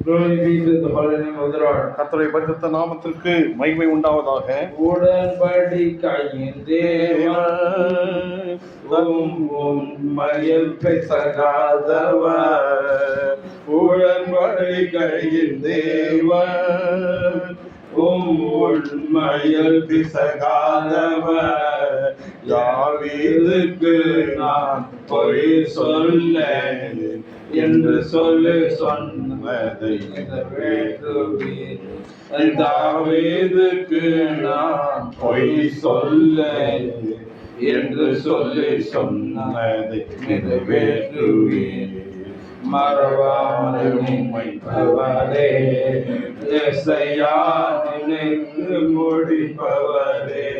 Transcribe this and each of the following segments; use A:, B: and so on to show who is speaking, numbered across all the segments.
A: Glory be to the holy name of the Lord.
B: கர்த்தருடைய பரிசுத்த நாமத்திற்கு மகிமை உண்டாவதாக.
A: உடன்படிக்கையின் தேவன் உம்மையில் பிசகாதவர்.
B: உடன்படிக்கையின் தேவன் உம்மையில் பிசகாதவர். தாவீதுக்கு நான் பொய் சொல்ல என்று சொல்லி சொன்னதை நிறைவேற்றுவீர். தாவீதுக்கு நான் பொய் சொல்ல என்று சொல்லி சொன்னதை நிறைவேற்றுவீர். மறவாமல் நினைப்பவரே, யெகோவா நினைத்து முடிப்பவரே.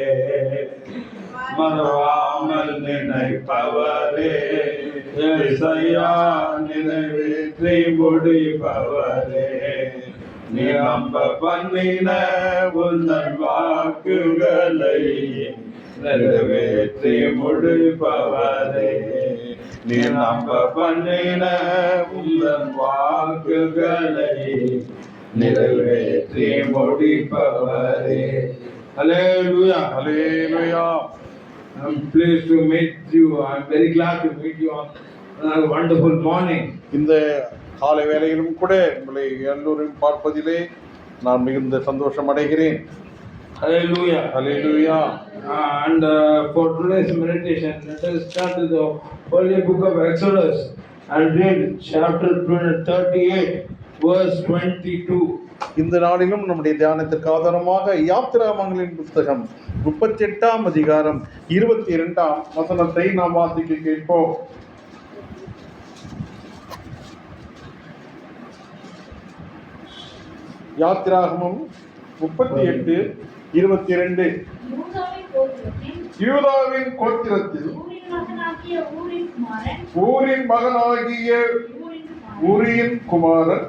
B: மறவாமல் நினைப்பவரே, யெகோவா நிறைவேற்றி முடிப்பவரே. நீ நம்ப பண்ணின உந்தன் வாக்குகளை நிறைவேற்றி முடிப்பவரே. நீ நம்ப பண்ணின உந்தன் வாக்குகளை நிறைவேற்றி முடிப்பவரே.
A: Hallelujah.
B: Hallelujah.
A: I'm pleased to meet you. I'm very glad to meet you on a wonderful morning.
B: இந்த காலை வேளையிலும் கூட உங்களை எல்லோரையும் பார்ப்பதிலே நான் மிகுந்த சந்தோஷம் அடைகிறேன்.
A: Hallelujah.
B: Hallelujah.
A: And for today's meditation, let us start with the Holy Book of Exodus and read chapter 38, verse 22.
B: இந்த நாளிலும் நம்முடைய தியானத்திற்கு ஆதாரமாக யாத்திராகமங்களின் புத்தகம் 38ஆம் அதிகாரம் 22ஆம் வசனத்தை நாம் வாசிக்க கேட்போம். யாத்திராகமம் 38:22. யூதாவின் கோத்திரத்தில் ஊரின் மகனாகிய ஊரியின் குமாரன்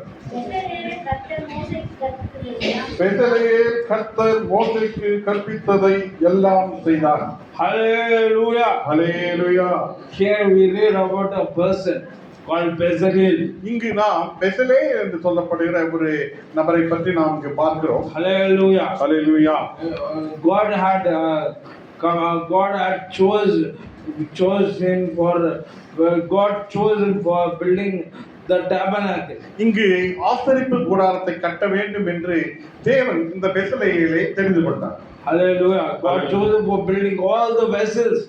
B: பெத்தலேயேல் கர்த்தர் மோசேக்கு கற்பித்ததை எல்லாம் செய்தார்.
A: Hallelujah.
B: Hallelujah.
A: Here we read about a person called Bezalel.
B: இங்கு நாம் பெத்தலேயேல் என்று சொல்லப்படுகிற ஒரு நபரை பற்றி நாம் இங்கு பார்க்கிறோம்.
A: Hallelujah.
B: Hallelujah.
A: God had chosen for building the tabernacle.
B: இங்கு ஆசரிப்பு கூடாரத்தை கட்ட வேண்டும் என்று தேவன் இந்த பெத்தலேயேலை தெரிந்து கொண்டார்.
A: Hallelujah. God chosen for building all the vessels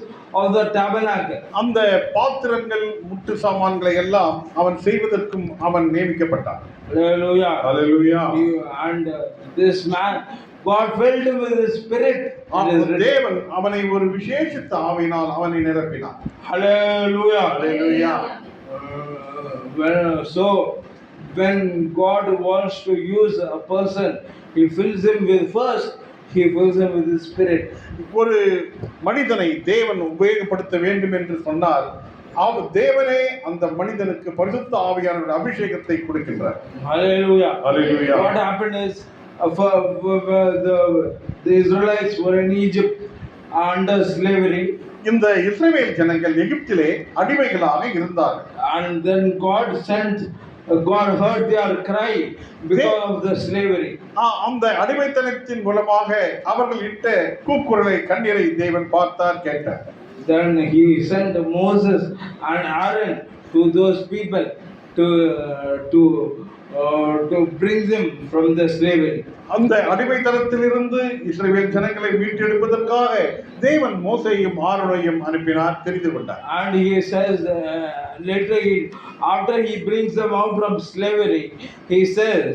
A: of the tabernacle.
B: அந்த பாத்திரங்கள் முட்டு சாமான்களை எல்லாம் அவன் செய்வதற்கும் அவன் நியமிக்கப்பட்டான்.
A: Hallelujah.
B: Hallelujah.
A: And this man, God filled him with His Spirit.
B: தேவன் அவனை ஒரு விசேஷித்த ஆவியினால் அவனை நிரப்பினார்.
A: Hallelujah.
B: Hallelujah.
A: When God wants to use a person, He fills him with His Spirit.
B: ஒரு மனிதனை தேவன் உபயோகப்படுத்த வேண்டும் என்று சொன்னால் தேவனே அந்த மனிதனுக்கு பரிசுத்த ஆவியானவருடைய அபிஷேகத்தை கொடுக்கின்றார்.
A: Hallelujah.
B: Hallelujah.
A: What happened is the Israelites were in Egypt under slavery.
B: இந்த இஸ்ரவேல் ஜனங்கள் எகிப்திலே அடிமைகளாக இருந்தார்கள்.
A: And then God heard their cry because of the slavery.
B: அந்த அடிமைத்தனத்தின் மூலமாக அவர்கள் இட்ட கூக்குரலை கண்ணீரை தேவன் பார்த்தார், கேட்டார்.
A: Then He sent Moses and Aaron to those people to bring them from the slavery.
B: அந்த அடிமைத்தனத்திலிருந்து இஸ்ரவேல் ஜனங்களை மீட்டெடுப்பதற்காக தேவன் மோசேயையும் ஆரோனையும் அனுப்பினார், தெரிந்து கொண்டார்.
A: And He says later after He brings them out from slavery, He says,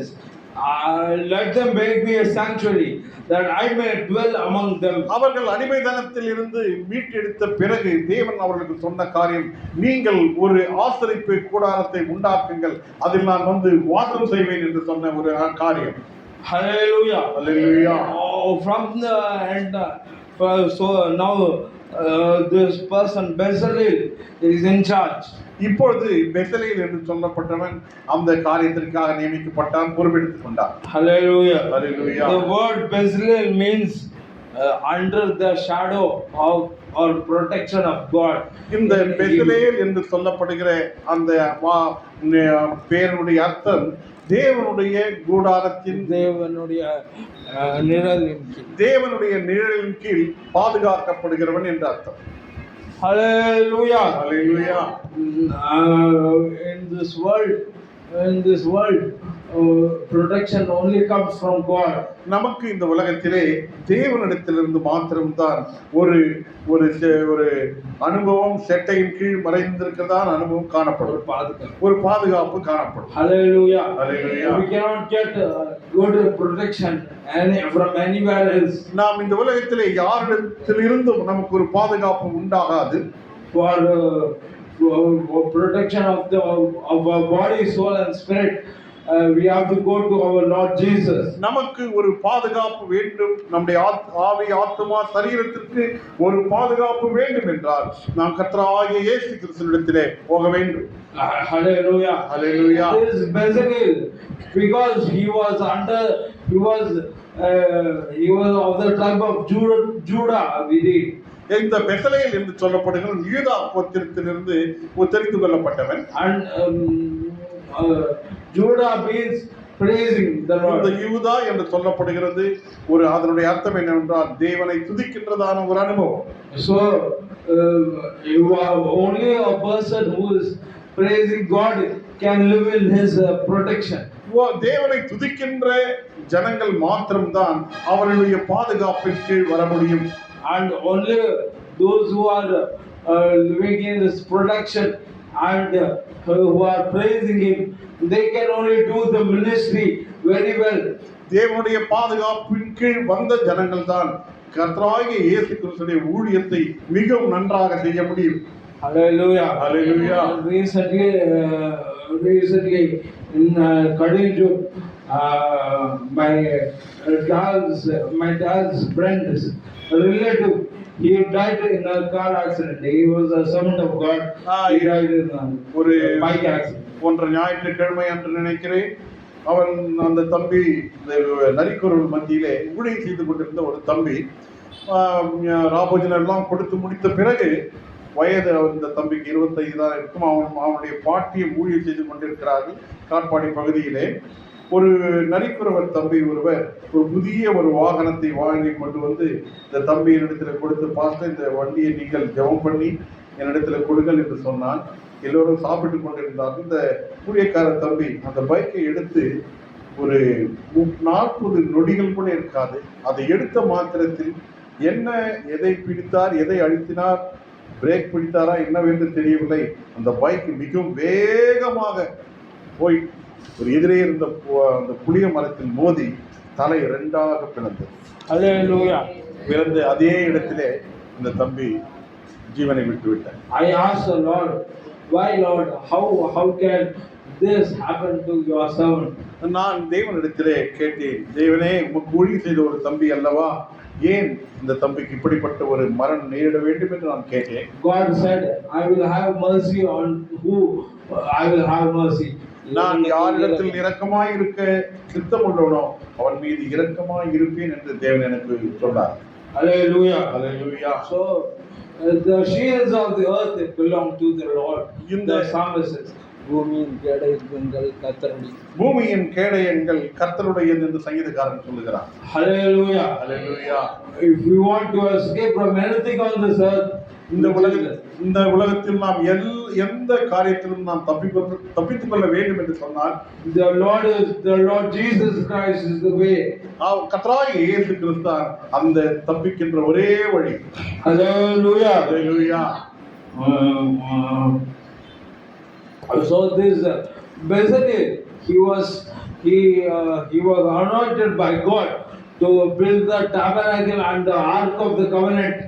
A: let them make me a sanctuary that I may dwell among them.
B: அவர்கள் அடிமைத்தனத்தில் இருந்து மீட்டெடுத்த பிறகு தேவன் அவர்களுக்கு சொன்ன காரியம், நீங்கள் ஒரு ஆசரிப்பு கூடாரத்தை உண்டாக்குங்கள், அதில் நான் வந்து வாசம் செய்வேன் என்று சொன்ன ஒரு காரியம்.
A: Hallelujah.
B: Hallelujah.
A: From the end, so now this person Bezalel is in charge.
B: இப்பொழுது பெத்தலேயேல் என்று சொல்லப்பட்டவன் அந்த காரியத்திற்காக நியமிக்கப்பட்டான், பொறுப்பெடுத்துக் கொண்டான்.
A: Hallelujah.
B: Hallelujah.
A: The word Bezalel means under the shadow of or protection of God.
B: இந்த
A: in
B: பெத்லேல் என்று சொல்லப்படுகிற அந்த பேருடைய அர்த்தம் தேவனுடைய கூடாரத்தின்
A: தேவனுடைய நிழலின் கீழ்.
B: தேவனுடைய நிழலின் கீழ் பாதுகாக்கப்படுகிறவன் என்று அர்த்தம்.
A: Hallelujah.
B: Hallelujah.
A: In this world, protection only comes from God.
B: நமக்கு இந்த உலகத்திலே தேவனிடத்திலிருந்து மாத்திரம்தான் ஒரு ஒரு ஒரு அனுபவம் செட்டையின் கீழ் மறைந்திருக்கிறதான அனுபவம் காணப்படும், ஒரு பாதுகாப்பு காணப்படும்.
A: Hallelujah.
B: Hallelujah.
A: We cannot get good protection from anywhere else.
B: நாம் இந்த உலகத்திலே யாரிடத்திலிருந்தும் நமக்கு ஒரு பாதுகாப்பு உண்டாகாது.
A: For protection of our body, soul and spirit, we have to go to our Lord Jesus.
B: நமக்கு ஒரு பாதுகாப்பு வேண்டும், நம்முடைய ஆவி ஆத்துமா சரீரத்திற்கு ஒரு பாதுகாப்பு வேண்டும் என்றால் நாம் கர்த்தராகிய இயேசு கிறிஸ்துவிடத்திலே போக வேண்டும்.
A: Hallelujah.
B: Hallelujah.
A: This is basically because he was of the tribe of Judah. We read.
B: இந்த பெத்லேல் என்று சொல்லப்படுகிற யூதா கோத்திரத்திலிருந்து தெரிந்து கொள்ளப்பட்டவன்.
A: And Judah means praising the Lord.
B: இந்த யூதா என்று சொல்லப்படுகிறது ஒரு அதனுடைய அர்த்தம் என்னவென்றால் தேவனை துதிக்கின்றதான ஒரு அனுபவம்.
A: So you are only a person who is praising God can live in his protection.
B: தேவனை துதிக்கின்ற ஜனங்கள் மாத்திரம்தான் அவருடைய பாதுகாப்பின் கீழ் வர முடியும்.
A: And only those who are living in this protection and who are praising him, they can only do the ministry very well.
B: தேவனுடைய பாதுகாப்பின் கீழ் வந்த ஜனங்கள் தான் கர்த்தராகிய இயேசு கிறிஸ்துவின் ஊழியத்தை மிகவும் நன்றாக செய்ய முடியும்.
A: Hallelujah.
B: Hallelujah.
A: Recently in Kadiju, my dad's friend's relative, he died in a car accident. He was a servant of God. He died in a bike accident.
B: போன்ற ஞாயிற்றுக்கிழமை என்று நினைக்கிறேன். அவன் அந்த தம்பி நரிக்குறள் மத்தியிலே ஊழியம் செய்து கொண்டிருந்த ஒரு தம்பி, ராபோஜனம் எல்லாம் கொடுத்து முடித்த பிறகு வயது இந்த தம்பிக்கு 25 தான் இருக்கும். அவனுடைய பாட்டியும் ஊழியம் செய்து கொண்டிருக்கிறார்கள் காட்பாடி பகுதியிலே. ஒரு நரிக்குறவர் தம்பி ஒருவர் ஒரு புதிய ஒரு வாகனத்தை வாங்கி கொண்டு வந்து இந்த தம்பி என்னிடத்தில் கொடுத்து, பாஸ்டர் இந்த வண்டியை நீங்கள் ஜெபம் பண்ணி என்னிடத்தில் கொடுங்கள் என்று சொன்னான். எல்லோரும் சாப்பிட்டு கொண்டிருந்தார்கள். இந்த ஊழியக்கார தம்பி அந்த பைக்கை எடுத்து ஒரு 40 நொடிகள் கூட இருக்காது, அதை எடுத்த மாத்திரத்தில் என்ன எதை பிடித்தார், எதை அழுத்தினார், பிரேக் பிடித்தாரா என்னவென்று தெரியவில்லை, அந்த பைக் மிகவும் வேகமாக போய் ஒரு எதிரே இருந்த அந்த புளிய மரத்தில் மோதி தலை 2ஆக பிளந்தது. பிளந்து அதே இடத்திலே இந்த தம்பி ஜீவனை விட்டு விட்டார்.
A: I asked the Lord, why Lord, how can this happen to your servant?
B: நான் தேவனிடத்திலே கேட்டேன், தேவனே உமக்கு ஊழியம் செய்த ஒரு தம்பி அல்லவா, ஏன் இந்த தம்பிக்கு இப்படிப்பட்ட ஒரு மரணம் நேரிட வேண்டும் என்று நான் கேட்டேன்.
A: God said, I will have mercy on who I will have mercy.
B: நான் யாரிடத்தில் இரக்கமாய் இருக்க சித்தம் உள்ளவனோ அவன் மீது இரக்கமாய் இருப்பேன் என்று தேவன் எனக்கு சொன்னார்.
A: Hallelujah.
B: Hallelujah.
A: So the shields of the earth belong to the Lord. In the psalmist says, பூமியின் கேடயங்கள் கர்த்தருடைய, பூமியின் கேடயங்கள் கர்த்தருடையது என்று சங்கீதக்காரன் சொல்லுகிறார். Hallelujah.
B: Hallelujah.
A: If you want to escape from anything on this earth, இந்த
B: உலகத்தில் நாம் எந்த காரியத்திலும் நாம் தப்பித்துக் கொள்ள வேண்டும் என்று சொன்னால்
A: the Lord Jesus Christ is the way.
B: கர்த்தராகிய இயேசு கிறிஸ்து அந்த தப்பிக்கின்ற ஒரே வழி.
A: Hallelujah.
B: Hallelujah.
A: So this basically he was anointed by God to build the tabernacle and the ark of the covenant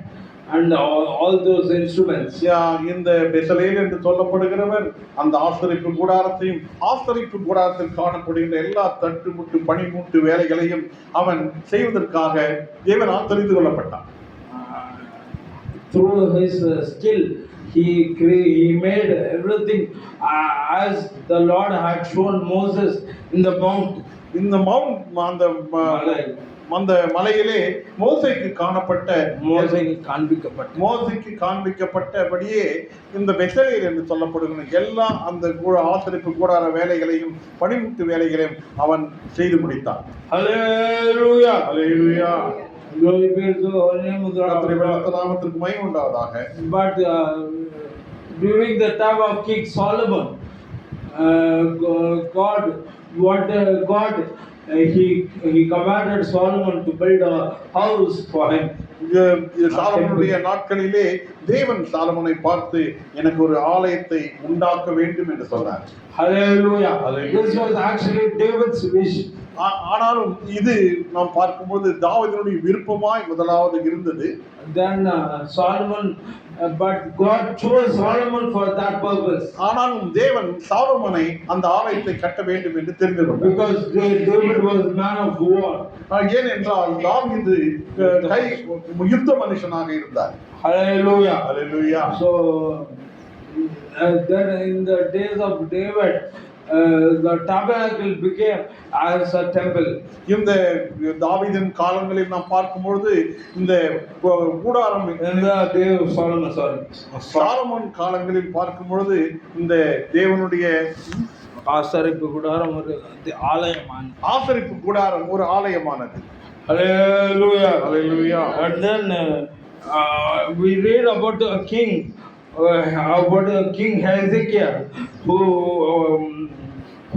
A: and all those instruments.
B: இந்த பெத்லேல் என்று சொல்லப்படுகிறவர் அந்த ஆசரிப்பு கூடாரத்தில் காணப்படுகின்ற எல்லா தட்டுமுட்டு பணிமுட்டு வேலைகளையும் அவன் செய்வதற்காக தேவனால் தெரிந்து கொள்ளப்பட்டான்.
A: Through his skill he made everything as the Lord had shown Moses in the mount.
B: இந்த மவுண்ட் அந்த அந்த மலையிலே மோசேக்கு காண்பிக்கப்பட்டபடியே இந்த பெத்தலேல் என்று சொல்லப்படுகிற எல்லா அந்த ஆசரிப்பு கூடார வேலைகளையும் பணிமுட்டு வேலைகளையும் அவன் செய்து முடித்தான்.
A: Hallelujah.
B: Hallelujah.
A: Glory be to the holy name of the
B: கர்த்தருடைய
A: Lord.
B: பரிசுத்த நாமத்திற்கு மகிமை உண்டாவதாக.
A: But during the time of King Solomon, God he commanded Solomon to build a house for him.
B: சாலமோனுடைய நாட்களிலே தேவன் சாலமோனை பார்த்து எனக்கு ஒரு ஆலயத்தை உண்டாக்க வேண்டும் என்று சொன்னார்.
A: Hallelujah. This was actually David's wish.
B: ஆனாலும் இது நாம் பார்க்கும்போது தாவீதுடைய விருப்பமாய் முதலாவது இருந்தது.
A: Then Solomon, but God chose Solomon for that purpose.
B: ஆனாலும் தேவன் சாலமோனை அந்த ஆலயத்தை கட்ட வேண்டும் என்று தெரிந்து கொண்டார்.
A: Because David was man of war.
B: ஏனென்றால் தாவீது யுத்த மனுஷனாக இருந்தார்.
A: Hallelujah.
B: Hallelujah.
A: So then in the days of David, the tabernacle became as a temple.
B: இந்த தாவீதின் காலங்களில் நாம் பார்க்கும்போது இந்த கூடாரம்
A: இந்த
B: சாலமோன் காலங்களில் பார்க்கும்போது இந்த தேவனுடைய
A: ஆசரிப்பு கூடாரம் ஒரு ஆலயமானது. Hallelujah.
B: Hallelujah.
A: And then we read about a king, King Hezekiah,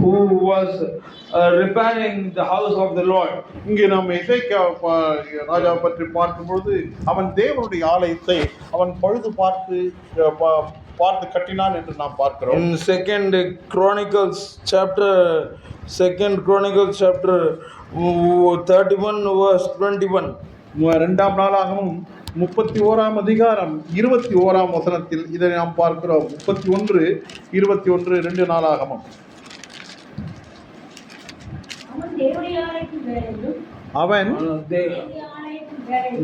A: who was repairing the house of the Lord.
B: இங்கே நாம் எசேக்கியா ராஜா பற்றி பார்க்கும்போது அவன் தேவனுடைய ஆலயத்தை அவன் பழுது பார்த்து கட்டினான் என்று நாம் பார்க்கிறோம்.
A: In Second Chronicles chapter 31 verse 21.
B: இரண்டாம் நாளாகவும் 31ஆம் அதிகாரம் 21ஆம் வசனத்தில் இதை நாம் பார்க்கிறோம். 31:21 2 நாளாகமம். அவன்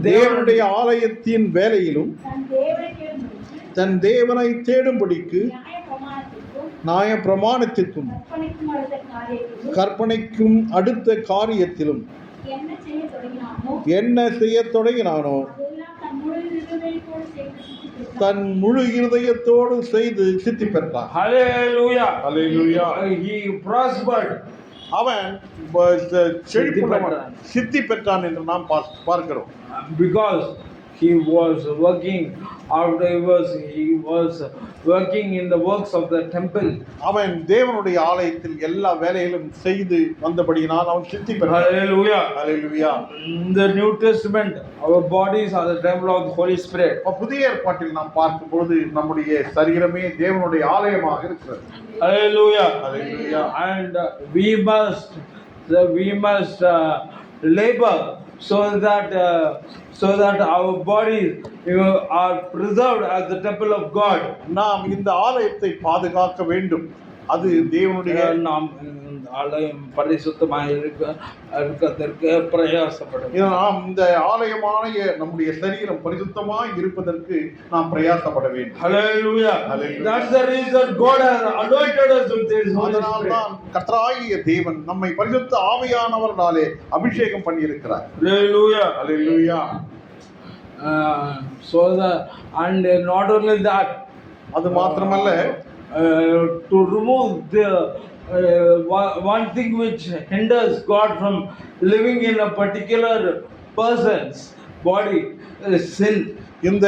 B: தேவனுடைய ஆலயத்தின் வேலையிலும் தன் தேவனை தேடும்படிக்கு நியாய பிரமாணத்திற்கும் கற்பனைக்கும் அடுத்த காரியத்திலும் என்ன செய்ய தொடங்கினானோ தன் முழு இருதயத்தோடு செய்து சித்தி பெற்றான்.
A: Hallelujah.
B: Hallelujah.
A: He prospered.
B: அவன் சித்தி பெற்றான் என்று நாம் பார்க்கிறோம்.
A: Because he was working in the works of the temple.
B: அவன் தேவனுடைய ஆலயத்தில் எல்லா வேலைகளும் செய்து வந்தபடியினால் அவன் சித்தி பெற்றான்.
A: Hallelujah.
B: Hallelujah.
A: In the New Testament, our bodies are the temple of the Holy Spirit.
B: புதிய ஏற்பாட்டில் நாம் பார்க்கும்போது நம்முடைய சரீரமே தேவனுடைய ஆலயமாக இருக்கிறது.
A: Hallelujah.
B: Hallelujah.
A: And we must labor so that our bodies are preserved as the temple of God.
B: நாம் இந்த ஆலயத்தை பாதுகாக்க வேண்டும். அது தேவனுடைய
A: நாம் ஆலயம் பரிசுத்தமாக இருக்கிறதற்கு பிரயாசப்படும்.
B: நாம் இந்த ஆலயமான நம்முடைய சரீரம் பரிசுத்தமாக இருப்பதற்கு நாம் பிரயாசப்பட வேண்டும்.
A: Hallelujah. That's the reason God has anointed us with His Holy Spirit.
B: கர்த்தராகிய தேவன் நம்மை பரிசுத்த ஆவியானவராலே அபிஷேகம் பண்ணி இருக்கிறார்.
A: Hallelujah.
B: Hallelujah.
A: So and not only that,
B: அது மாத்திரமல்ல,
A: to remove the one thing which hinders God from living in a particular person's body is sin.
B: இந்த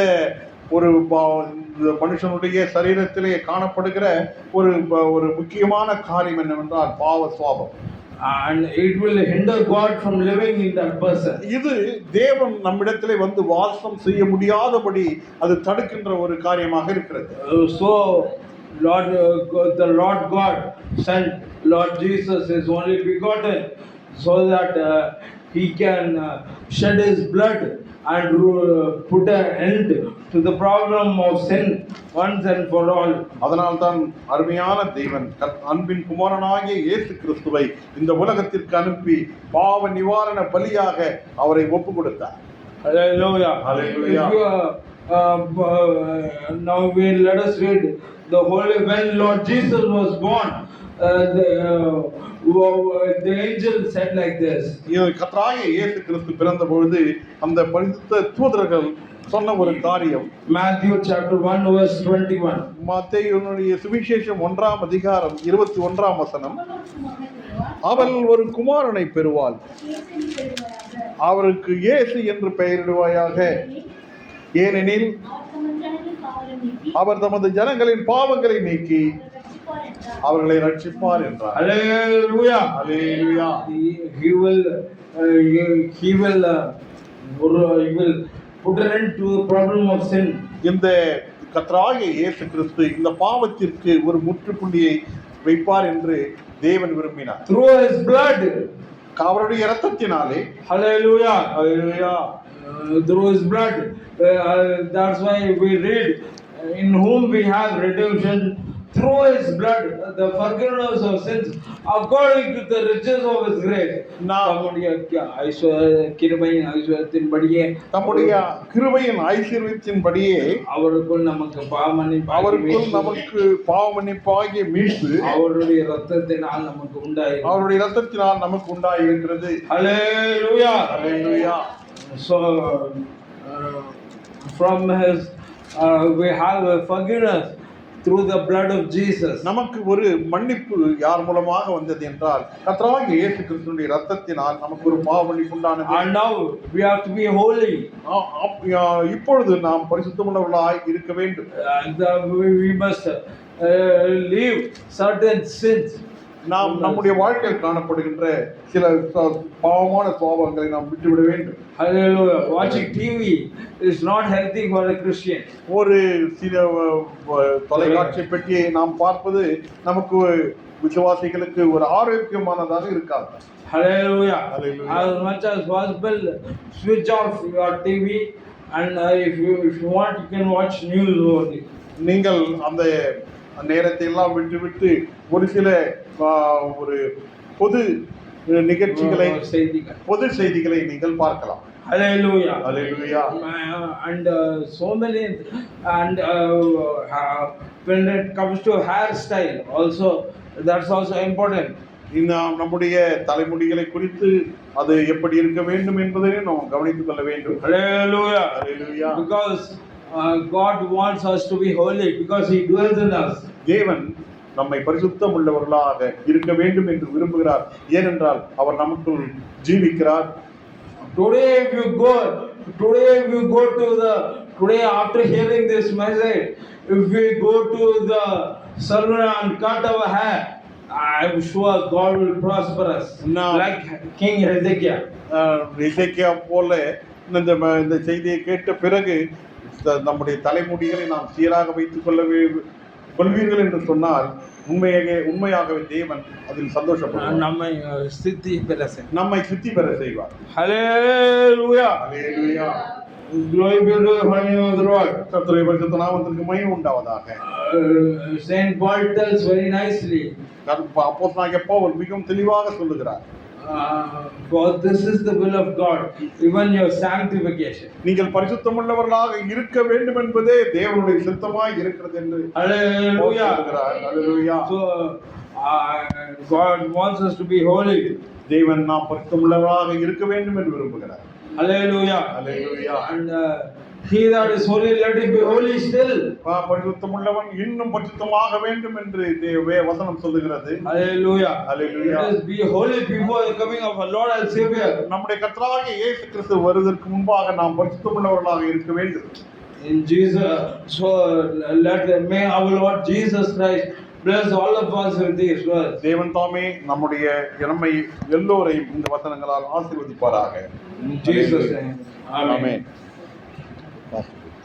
B: ஒரு மனுஷனுடைய சரீரத்திலே காணப்படுகிற ஒரு முக்கியமான காரியம் என்னவென்றால் பாவ சுபாவம்.
A: And it will hinder God from living in that person.
B: இது தேவன் நம்மிடத்திலே வந்து வாசம் செய்ய முடியாதபடி அது தடுக்கின்ற ஒரு காரியமாக இருக்கிறது.
A: So the Lord God sent Lord Jesus, His only begotten, so that He can shed His blood and put an end to the problem of sin once and for all.
B: அதனால் தான் அருமையான தேவன் அன்பின் குமாரனாகிய இயேசு கிறிஸ்துவை இந்த உலகத்திற்கு அனுப்பி பாவ நிவாரண பலியாக அவரை ஒப்பு கொடுத்தார்.
A: Hallelujah.
B: Hallelujah.
A: Now let us read the holy when Lord Jesus was born. the angel said like this.
B: கர்த்தராகிய இயேசு கிறிஸ்து பிறந்த பொழுது அந்த பரிசுத்த தூதர்கள் சொன்ன ஒரு காரியம்
A: Matthew chapter 1 verse 21.
B: மத்தேயுனுடைய சுவிசேஷம் 1ஆம் அதிகாரம் 21ஆம் வசனம். அவள் ஒரு குமாரனை பெறுவாள், அவருக்கு இயேசு என்று பெயரிடுவாயாக, ஏனெனில் அவர் தமது ஜனங்களின் பாவங்களை நீக்கி அவர்களை ரட்சிப்பார் என்றார்.
A: Hallelujah.
B: Hallelujah.
A: He will put an end to the problem of sin.
B: இந்த கர்த்தராகிய இயேசு கிறிஸ்து இந்த பாவத்திற்கு ஒரு முற்றுப்புள்ளியை வைப்பார் என்று தேவன் விரும்பினார்.
A: Through his blood.
B: அவருடைய இரத்தத்தினாலே.
A: Hallelujah.
B: Hallelujah.
A: Through his blood. That's why we read, in whom we have redemption through his blood, the forgiveness of sins according to the riches of his grace. நம்முடைய கிருபையின் ஐஸ்வரியத்தின்படியே,
B: நம்முடைய கிருபையின் ஐஸ்வரியத்தின்படியே
A: அவருக்குள் நமக்கு
B: அவருக்குள் நமக்கு பாவமன்னிப்பாகிய மீட்பு
A: அவருடைய இரத்தத்தினால் நமக்கு உண்டாயிருக்கு.
B: அவருடைய இரத்தத்தினால் நமக்கு உண்டாயிருக்கிறது.
A: Hallelujah.
B: Hallelujah.
A: So from his we have forgiveness through the blood of Jesus.
B: நமக்கு ஒரு மன்னிப்பு யார் மூலமாக வந்தது என்றால் கர்த்தராகிய இயேசு கிறிஸ்துவின் இரத்தத்தினால் நமக்கு ஒரு பாவ மன்னிப்பு உண்டானது.
A: And now we have to be holy.
B: இப்பொழுது நாம் பரிசுத்தமுள்ளவர்களாய் இருக்க வேண்டும்.
A: We must leave certain sins.
B: நாம் நம்முடைய வாழ்க்கையில் காணப்படுகின்ற சில பாவமான சுபாவங்களை நாம் விட்டுவிட வேண்டும்.
A: Hallelujah. Watching TV is not healthy for a Christian.
B: ஒரு சில தொலைக்காட்சி பெட்டியை நாம் பார்ப்பது நமக்கு விசுவாசிகளுக்கு ஒரு ஆரோக்கியமானதாக இருக்காது.
A: Hallelujah.
B: Hallelujah.
A: As much as possible, switch off your TV, and if you want, you can watch news only.
B: நீங்கள் அந்த நேரத்தை எல்லாம் விட்டுவிட்டு ஒரு சில ஒரு பொது நிகழ்ச்சிகளை பொது செய்திகளை நீங்கள் பார்க்கலாம்.
A: Hallelujah.
B: Hallelujah.
A: And so many, and when it comes to hairstyle also, that's also important.
B: நம்முடைய தலைமுடிகளை குறித்து அது எப்படி இருக்க வேண்டும் என்பதை நாம் கவனித்துக் கொள்ள வேண்டும்.
A: Hallelujah.
B: Hallelujah.
A: Because God wants us to be holy because he dwells in us.
B: தேவன் நம்மை பரிசுத்தம் உள்ளவர்களாக இருக்க வேண்டும் என்று விரும்புகிறார். ஏனென்றால் அவர் நமக்குள் ஜீவிக்கிறார்.
A: Today after hearing this message, if we go to the salon and cut our hair, I'm sure God will prosper us. Like King Hezekiah.
B: எசேக்கியா போல இந்த செய்தியை கேட்ட பிறகு நம்முடைய தலைமுடிகளை நாம் சீராக வைத்துக் கொள்வீர்கள் என்று சொன்னால் உண்மையாகவே தேவன் அதில் சந்தோஷப்படுவார். நம்மை சித்தி பெற செய்வார்.
A: Hallelujah.
B: Hallelujah.
A: Glory be to the name of the Lord.
B: கர்த்தருடைய பரிசுத்த நாமத்திற்கு மகிமை உண்டாவதாக.
A: Saint Paul tells very nicely.
B: அப்போஸ்தலனாகிய பவுல் மிகவும் தெளிவாக சொல்லுகிறார்.
A: For this is the will of God, even your sanctification.
B: நீங்கள் பரிசுத்தமுள்ளவர்களாக இருக்க வேண்டும் என்பதே தேவனுடைய சித்தமாய் இருக்கிறது என்று.
A: Hallelujah.
B: Hallelujah.
A: So God wants us to be holy.
B: தேவன் நாம் பரிசுத்தமுள்ளவர்களாக இருக்க வேண்டும் என்று விரும்புகிறார்.
A: Hallelujah.
B: Hallelujah.
A: And he that is holy, let him be holy still.
B: பரிசுத்தமுள்ளவன் இன்னும் பரிசுத்தமாக வேண்டும் என்று வசனம் சொல்லுகிறது.
A: Hallelujah.
B: Hallelujah.
A: Let us be holy before the coming of our Lord and Savior.
B: நம்முடைய கர்த்தராகிய இயேசு கிறிஸ்து வருவதற்கு முன்பாக நாம் பரிசுத்தமுள்ளவர்களாக இருக்க வேண்டும்.
A: In Jesus, so may our Lord Jesus Christ bless all of us with these words.
B: தேவன் தாமே நம்முடைய நம்மை எல்லோரையும் இந்த வசனங்களால் ஆசீர்வதிப்பாராக.
A: In Jesus' name. Amen.
B: Amen.